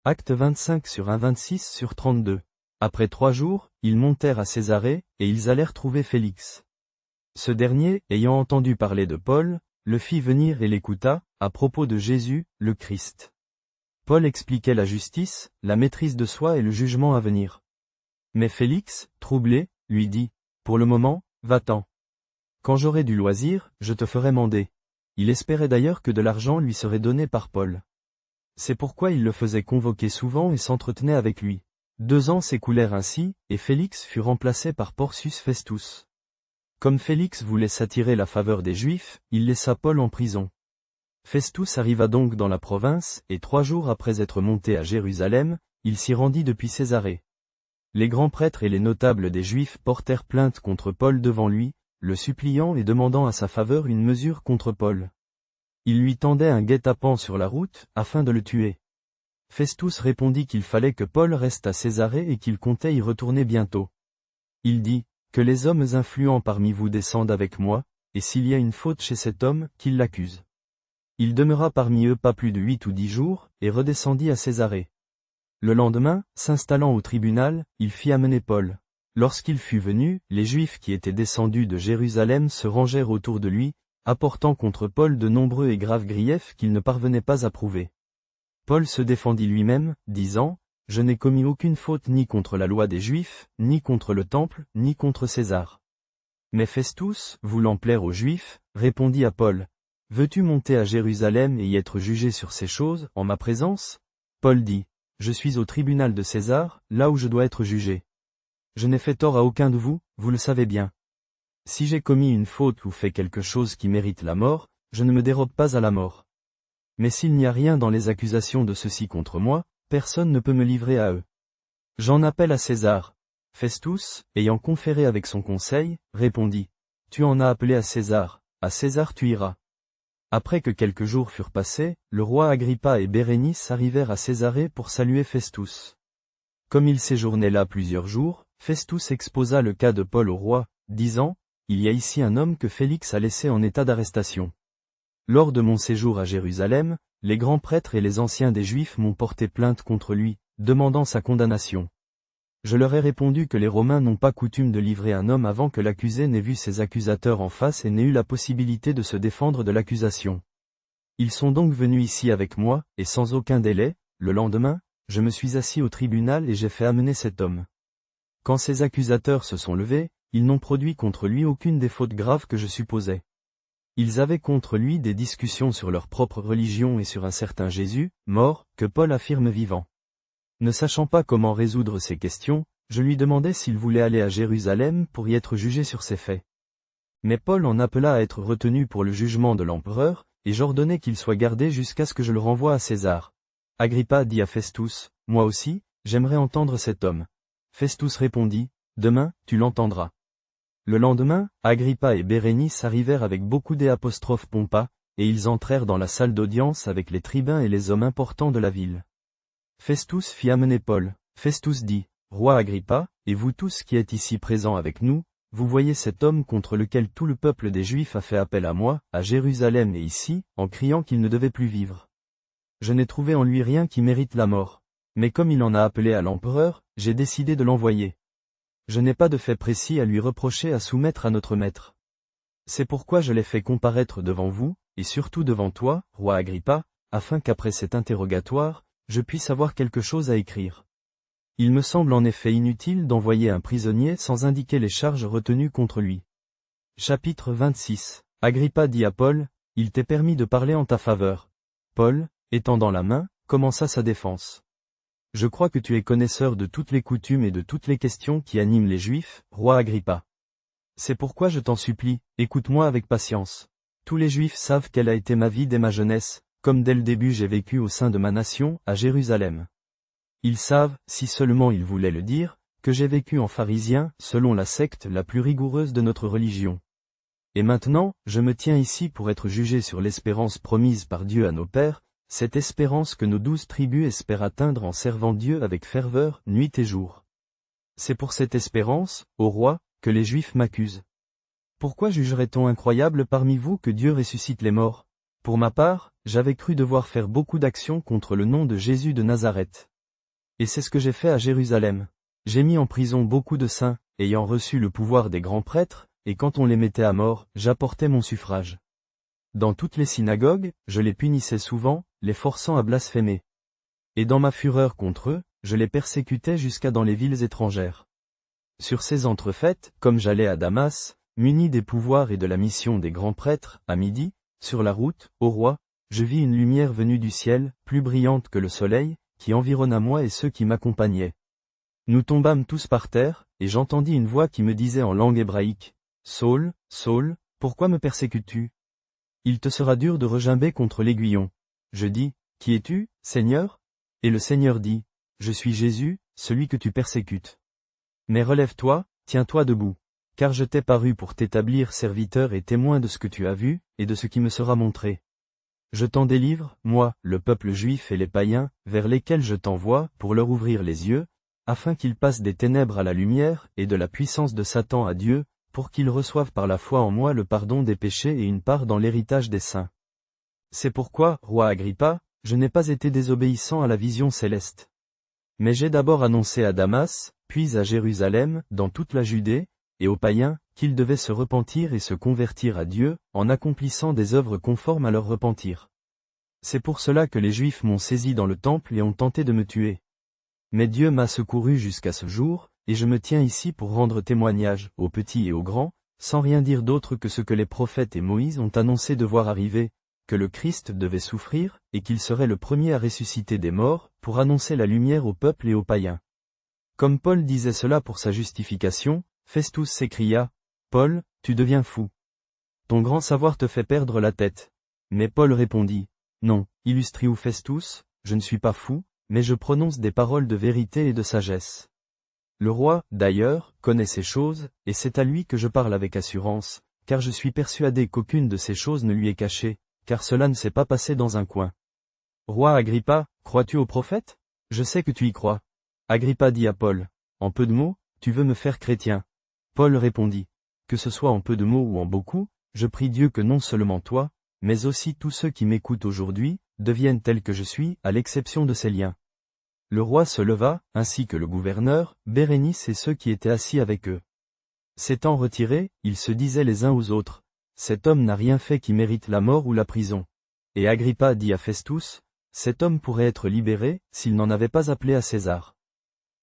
Acte 25/1-26/32. Après 3 jours, ils montèrent à Césarée, et ils allèrent trouver Félix. Ce dernier, ayant entendu parler de Paul, le fit venir et l'écouta, à propos de Jésus, le Christ. Paul expliquait la justice, la maîtrise de soi et le jugement à venir. Mais Félix, troublé, lui dit, « Pour le moment, va-t'en. Quand j'aurai du loisir, je te ferai mander. » Il espérait d'ailleurs que de l'argent lui serait donné par Paul. C'est pourquoi il le faisait convoquer souvent et s'entretenait avec lui. 2 ans s'écoulèrent ainsi, et Félix fut remplacé par Porcius Festus. Comme Félix voulait s'attirer la faveur des Juifs, il laissa Paul en prison. Festus arriva donc dans la province, et 3 jours après être monté à Jérusalem, il s'y rendit depuis Césarée. Les grands prêtres et les notables des Juifs portèrent plainte contre Paul devant lui, le suppliant et demandant à sa faveur une mesure contre Paul. Ils lui tendaient un guet-apens sur la route, afin de le tuer. Festus répondit qu'il fallait que Paul reste à Césarée et qu'il comptait y retourner bientôt. Il dit, « Que les hommes influents parmi vous descendent avec moi, et s'il y a une faute chez cet homme, qu'ils l'accusent. » Il demeura parmi eux pas plus de 8 ou 10 jours, et redescendit à Césarée. Le lendemain, s'installant au tribunal, il fit amener Paul. Lorsqu'il fut venu, les Juifs qui étaient descendus de Jérusalem se rangèrent autour de lui, apportant contre Paul de nombreux et graves griefs qu'il ne parvenait pas à prouver. Paul se défendit lui-même, disant, « Je n'ai commis aucune faute ni contre la loi des Juifs, ni contre le temple, ni contre César. » Mais Festus, voulant plaire aux Juifs, répondit à Paul, « Veux-tu monter à Jérusalem et y être jugé sur ces choses, en ma présence ?» Paul dit, « Je suis au tribunal de César, là où je dois être jugé. Je n'ai fait tort à aucun de vous, vous le savez bien. Si j'ai commis une faute ou fait quelque chose qui mérite la mort, je ne me dérobe pas à la mort. Mais s'il n'y a rien dans les accusations de ceux-ci contre moi, personne ne peut me livrer à eux. J'en appelle à César. » Festus, ayant conféré avec son conseil, répondit, « Tu en as appelé à César tu iras. » Après que quelques jours furent passés, le roi Agrippa et Bérénice arrivèrent à Césarée pour saluer Festus. Comme il séjournait là plusieurs jours, Festus exposa le cas de Paul au roi, disant, « Il y a ici un homme que Félix a laissé en état d'arrestation. Lors de mon séjour à Jérusalem, les grands prêtres et les anciens des Juifs m'ont porté plainte contre lui, demandant sa condamnation. Je leur ai répondu que les Romains n'ont pas coutume de livrer un homme avant que l'accusé n'ait vu ses accusateurs en face et n'ait eu la possibilité de se défendre de l'accusation. Ils sont donc venus ici avec moi, et sans aucun délai, le lendemain, je me suis assis au tribunal et j'ai fait amener cet homme. Quand ses accusateurs se sont levés, ils n'ont produit contre lui aucune des fautes graves que je supposais. Ils avaient contre lui des discussions sur leur propre religion et sur un certain Jésus, mort, que Paul affirme vivant. Ne sachant pas comment résoudre ces questions, je lui demandai s'il voulait aller à Jérusalem pour y être jugé sur ces faits. Mais Paul en appela à être retenu pour le jugement de l'empereur, et j'ordonnai qu'il soit gardé jusqu'à ce que je le renvoie à César. Agrippa dit à Festus, « Moi aussi, j'aimerais entendre cet homme. » Festus répondit, « Demain, tu l'entendras. » Le lendemain, Agrippa et Bérénice arrivèrent avec beaucoup d'apostrophes pompa, et ils entrèrent dans la salle d'audience avec les tribuns et les hommes importants de la ville. Festus fit amener Paul. Festus dit, « Roi Agrippa, et vous tous qui êtes ici présents avec nous, vous voyez cet homme contre lequel tout le peuple des Juifs a fait appel à moi, à Jérusalem et ici, en criant qu'il ne devait plus vivre. Je n'ai trouvé en lui rien qui mérite la mort. Mais comme il en a appelé à l'empereur, j'ai décidé de l'envoyer. Je n'ai pas de fait précis à lui reprocher à soumettre à notre maître. C'est pourquoi je l'ai fait comparaître devant vous, et surtout devant toi, roi Agrippa, afin qu'après cet interrogatoire, je puisse avoir quelque chose à écrire. Il me semble en effet inutile d'envoyer un prisonnier sans indiquer les charges retenues contre lui. » Chapitre 26. Agrippa dit à Paul, « Il t'est permis de parler en ta faveur. » Paul, étendant la main, commença sa défense. « Je crois que tu es connaisseur de toutes les coutumes et de toutes les questions qui animent les Juifs, roi Agrippa. C'est pourquoi je t'en supplie, écoute-moi avec patience. Tous les Juifs savent quelle a été ma vie dès ma jeunesse, comme dès le début j'ai vécu au sein de ma nation, à Jérusalem. Ils savent, si seulement ils voulaient le dire, que j'ai vécu en pharisien, selon la secte la plus rigoureuse de notre religion. Et maintenant, je me tiens ici pour être jugé sur l'espérance promise par Dieu à nos pères, cette espérance que nos 12 tribus espèrent atteindre en servant Dieu avec ferveur, nuit et jour. C'est pour cette espérance, ô roi, que les Juifs m'accusent. Pourquoi jugerait-on incroyable parmi vous que Dieu ressuscite les morts? Pour ma part, j'avais cru devoir faire beaucoup d'actions contre le nom de Jésus de Nazareth. Et c'est ce que j'ai fait à Jérusalem. J'ai mis en prison beaucoup de saints, ayant reçu le pouvoir des grands prêtres, et quand on les mettait à mort, j'apportais mon suffrage. Dans toutes les synagogues, je les punissais souvent, les forçant à blasphémer. Et dans ma fureur contre eux, je les persécutais jusqu'à dans les villes étrangères. Sur ces entrefaites, comme j'allais à Damas, muni des pouvoirs et de la mission des grands prêtres, à midi, sur la route, au roi, je vis une lumière venue du ciel, plus brillante que le soleil, qui environna moi et ceux qui m'accompagnaient. Nous tombâmes tous par terre, et j'entendis une voix qui me disait en langue hébraïque, « Saul, Saul, pourquoi me persécutes-tu? Il te sera dur de regimber contre l'aiguillon. » Je dis, « Qui es-tu, Seigneur ?» Et le Seigneur dit, « Je suis Jésus, celui que tu persécutes. Mais relève-toi, tiens-toi debout, car je t'ai paru pour t'établir serviteur et témoin de ce que tu as vu, et de ce qui me sera montré. Je t'en délivre, moi, le peuple juif et les païens, vers lesquels je t'envoie, pour leur ouvrir les yeux, afin qu'ils passent des ténèbres à la lumière, et de la puissance de Satan à Dieu, pour qu'ils reçoivent par la foi en moi le pardon des péchés et une part dans l'héritage des saints. C'est pourquoi, roi Agrippa, je n'ai pas été désobéissant à la vision céleste. Mais j'ai d'abord annoncé à Damas, puis à Jérusalem, dans toute la Judée, et aux païens, qu'ils devaient se repentir et se convertir à Dieu, en accomplissant des œuvres conformes à leur repentir. C'est pour cela que les Juifs m'ont saisi dans le temple et ont tenté de me tuer. Mais Dieu m'a secouru jusqu'à ce jour, et je me tiens ici pour rendre témoignage, aux petits et aux grands, sans rien dire d'autre que ce que les prophètes et Moïse ont annoncé devoir arriver, que le Christ devait souffrir, et qu'il serait le premier à ressusciter des morts, pour annoncer la lumière au peuple et aux païens. Comme Paul disait cela pour sa justification, Festus s'écria, « Paul, tu deviens fou. Ton grand savoir te fait perdre la tête. » Mais Paul répondit, « Non, illustriou Festus, je ne suis pas fou, mais je prononce des paroles de vérité et de sagesse. » Le roi, d'ailleurs, connaît ces choses, et c'est à lui que je parle avec assurance, car je suis persuadé qu'aucune de ces choses ne lui est cachée, car cela ne s'est pas passé dans un coin. Roi Agrippa, crois-tu aux prophètes? Je sais que tu y crois. Agrippa dit à Paul, « En peu de mots, tu veux me faire chrétien. » Paul répondit, « Que ce soit en peu de mots ou en beaucoup, je prie Dieu que non seulement toi, mais aussi tous ceux qui m'écoutent aujourd'hui, deviennent tels que je suis, à l'exception de ces liens. » Le roi se leva, ainsi que le gouverneur, Bérénice et ceux qui étaient assis avec eux. S'étant retirés, ils se disaient les uns aux autres, « Cet homme n'a rien fait qui mérite la mort ou la prison. » Et Agrippa dit à Festus, « Cet homme pourrait être libéré, s'il n'en avait pas appelé à César. »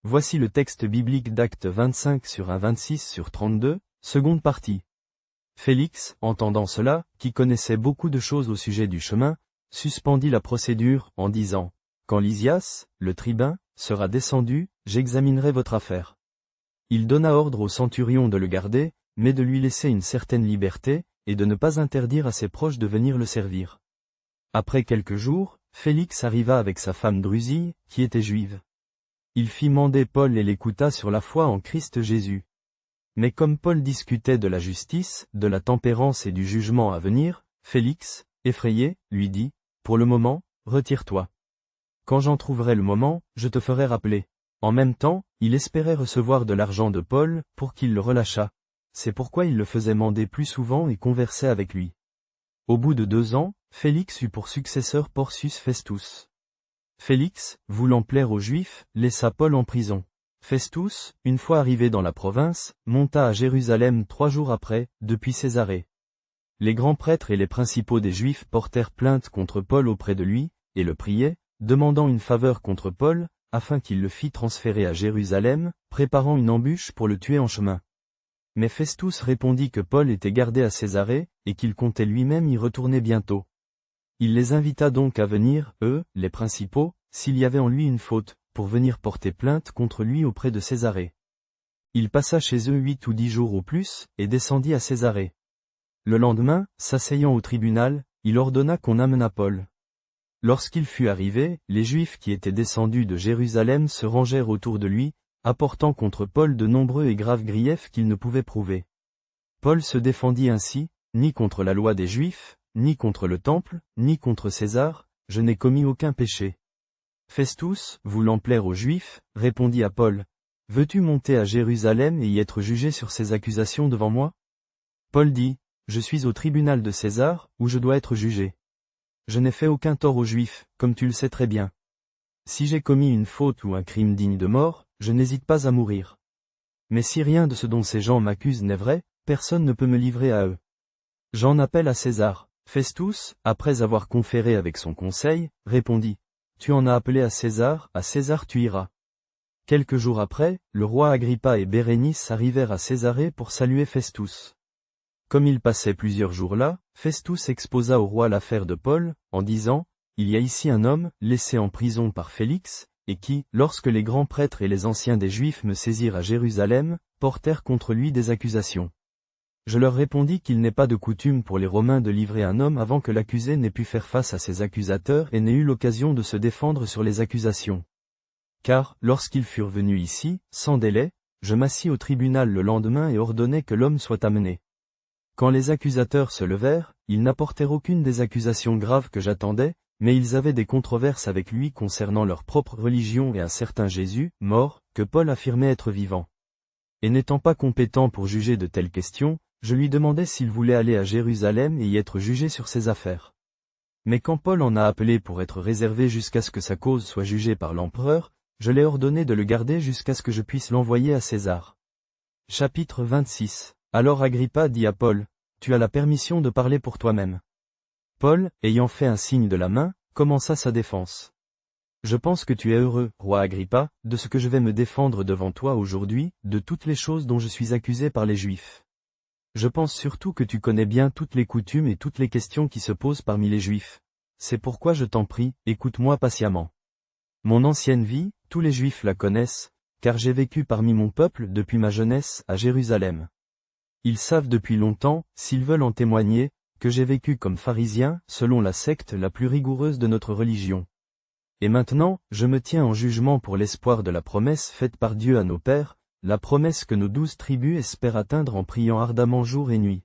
Voici le texte biblique d'Actes 25 sur 1-26 sur 32, seconde partie. Félix, entendant cela, qui connaissait beaucoup de choses au sujet du chemin, suspendit la procédure, en disant, « Quand Lysias, le tribun, sera descendu, j'examinerai votre affaire. » Il donna ordre au centurion de le garder, mais de lui laisser une certaine liberté, et de ne pas interdire à ses proches de venir le servir. Après quelques jours, Félix arriva avec sa femme Drusille, qui était juive. Il fit mander Paul et l'écouta sur la foi en Christ Jésus. Mais comme Paul discutait de la justice, de la tempérance et du jugement à venir, Félix, effrayé, lui dit, « Pour le moment, retire-toi. Quand j'en trouverai le moment, je te ferai rappeler. » En même temps, il espérait recevoir de l'argent de Paul, pour qu'il le relâchât. C'est pourquoi il le faisait mander plus souvent et conversait avec lui. Au bout de 2 ans, Félix eut pour successeur Porcius Festus. Félix, voulant plaire aux Juifs, laissa Paul en prison. Festus, une fois arrivé dans la province, monta à Jérusalem 3 jours après, depuis Césarée. Les grands prêtres et les principaux des Juifs portèrent plainte contre Paul auprès de lui, et le priaient, demandant une faveur contre Paul, afin qu'il le fît transférer à Jérusalem, préparant une embûche pour le tuer en chemin. Mais Festus répondit que Paul était gardé à Césarée, et qu'il comptait lui-même y retourner bientôt. Il les invita donc à venir, eux, les principaux, s'il y avait en lui une faute, pour venir porter plainte contre lui auprès de Césarée. Il passa chez eux 8 ou 10 jours au plus, et descendit à Césarée. Le lendemain, s'asseyant au tribunal, il ordonna qu'on amenât Paul. Lorsqu'il fut arrivé, les Juifs qui étaient descendus de Jérusalem se rangèrent autour de lui, apportant contre Paul de nombreux et graves griefs qu'il ne pouvait prouver. Paul se défendit ainsi, ni contre la loi des Juifs, ni contre le temple, ni contre César, je n'ai commis aucun péché. Festus, voulant plaire aux Juifs, répondit à Paul, « Veux-tu monter à Jérusalem et y être jugé sur ces accusations devant moi ?» Paul dit, « Je suis au tribunal de César, où je dois être jugé. Je n'ai fait aucun tort aux Juifs, comme tu le sais très bien. » Si j'ai commis une faute ou un crime digne de mort, je n'hésite pas à mourir. Mais si rien de ce dont ces gens m'accusent n'est vrai, personne ne peut me livrer à eux. J'en appelle à César. Festus, après avoir conféré avec son conseil, répondit. Tu en as appelé à César tu iras. Quelques jours après, le roi Agrippa et Bérénice arrivèrent à Césarée pour saluer Festus. Comme ils passaient plusieurs jours là, Festus exposa au roi l'affaire de Paul, en disant, il y a ici un homme, laissé en prison par Félix, et qui, lorsque les grands prêtres et les anciens des Juifs me saisirent à Jérusalem, portèrent contre lui des accusations. Je leur répondis qu'il n'est pas de coutume pour les Romains de livrer un homme avant que l'accusé n'ait pu faire face à ses accusateurs et n'ait eu l'occasion de se défendre sur les accusations. Car, lorsqu'ils furent venus ici, sans délai, je m'assis au tribunal le lendemain et ordonnai que l'homme soit amené. Quand les accusateurs se levèrent, ils n'apportèrent aucune des accusations graves que j'attendais, mais ils avaient des controverses avec lui concernant leur propre religion et un certain Jésus, mort, que Paul affirmait être vivant. Et n'étant pas compétent pour juger de telles questions, je lui demandai s'il voulait aller à Jérusalem et y être jugé sur ses affaires. Mais quand Paul en a appelé pour être réservé jusqu'à ce que sa cause soit jugée par l'empereur, je l'ai ordonné de le garder jusqu'à ce que je puisse l'envoyer à César. Chapitre 26. Alors Agrippa dit à Paul, tu as la permission de parler pour toi-même. Paul, ayant fait un signe de la main, commença sa défense. Je pense que tu es heureux, roi Agrippa, de ce que je vais me défendre devant toi aujourd'hui, de toutes les choses dont je suis accusé par les Juifs. Je pense surtout que tu connais bien toutes les coutumes et toutes les questions qui se posent parmi les Juifs. C'est pourquoi je t'en prie, écoute-moi patiemment. Mon ancienne vie, tous les Juifs la connaissent, car j'ai vécu parmi mon peuple depuis ma jeunesse à Jérusalem. Ils savent depuis longtemps, s'ils veulent en témoigner, que j'ai vécu comme pharisien, selon la secte la plus rigoureuse de notre religion. Et maintenant, je me tiens en jugement pour l'espoir de la promesse faite par Dieu à nos pères, la promesse que nos 12 tribus espèrent atteindre en priant ardemment jour et nuit.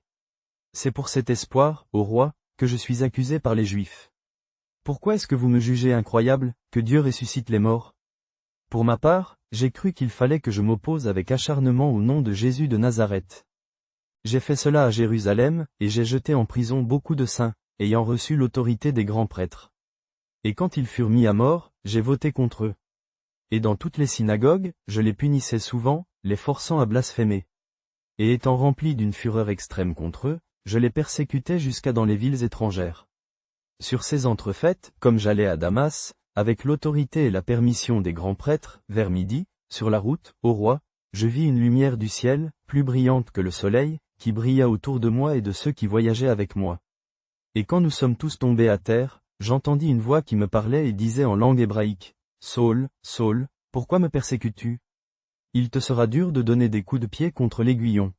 C'est pour cet espoir, ô roi, que je suis accusé par les Juifs. Pourquoi est-ce que vous me jugez incroyable, que Dieu ressuscite les morts? Pour ma part, j'ai cru qu'il fallait que je m'oppose avec acharnement au nom de Jésus de Nazareth. J'ai fait cela à Jérusalem, et j'ai jeté en prison beaucoup de saints, ayant reçu l'autorité des grands prêtres. Et quand ils furent mis à mort, j'ai voté contre eux. Et dans toutes les synagogues, je les punissais souvent, les forçant à blasphémer. Et étant rempli d'une fureur extrême contre eux, je les persécutais jusqu'à dans les villes étrangères. Sur ces entrefaites, comme j'allais à Damas, avec l'autorité et la permission des grands prêtres, vers midi, sur la route, ô roi, je vis une lumière du ciel, plus brillante que le soleil, qui brilla autour de moi et de ceux qui voyageaient avec moi. Et quand nous sommes tous tombés à terre, j'entendis une voix qui me parlait et disait en langue hébraïque, « Saul, Saul, pourquoi me persécutes-tu? Il te sera dur de donner des coups de pied contre l'aiguillon. »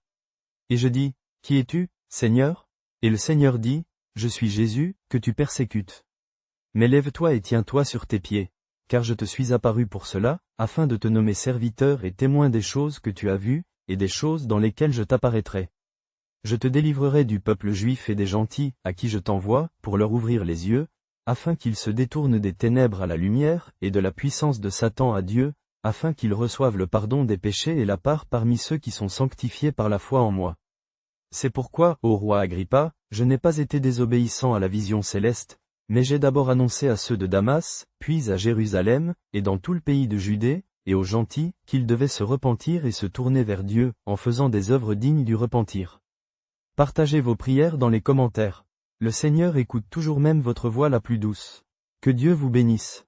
Et je dis, « Qui es-tu, Seigneur ?» Et le Seigneur dit, « Je suis Jésus, que tu persécutes. Mais lève-toi et tiens-toi sur tes pieds, car je te suis apparu pour cela, afin de te nommer serviteur et témoin des choses que tu as vues, et des choses dans lesquelles je t'apparaîtrai. Je te délivrerai du peuple juif et des gentils, à qui je t'envoie, pour leur ouvrir les yeux, afin qu'ils se détournent des ténèbres à la lumière, et de la puissance de Satan à Dieu, afin qu'ils reçoivent le pardon des péchés et la part parmi ceux qui sont sanctifiés par la foi en moi. C'est pourquoi, ô roi Agrippa, je n'ai pas été désobéissant à la vision céleste, mais j'ai d'abord annoncé à ceux de Damas, puis à Jérusalem, et dans tout le pays de Judée, et aux gentils, qu'ils devaient se repentir et se tourner vers Dieu, en faisant des œuvres dignes du repentir. Partagez vos prières dans les commentaires. Le Seigneur écoute toujours même votre voix la plus douce. Que Dieu vous bénisse.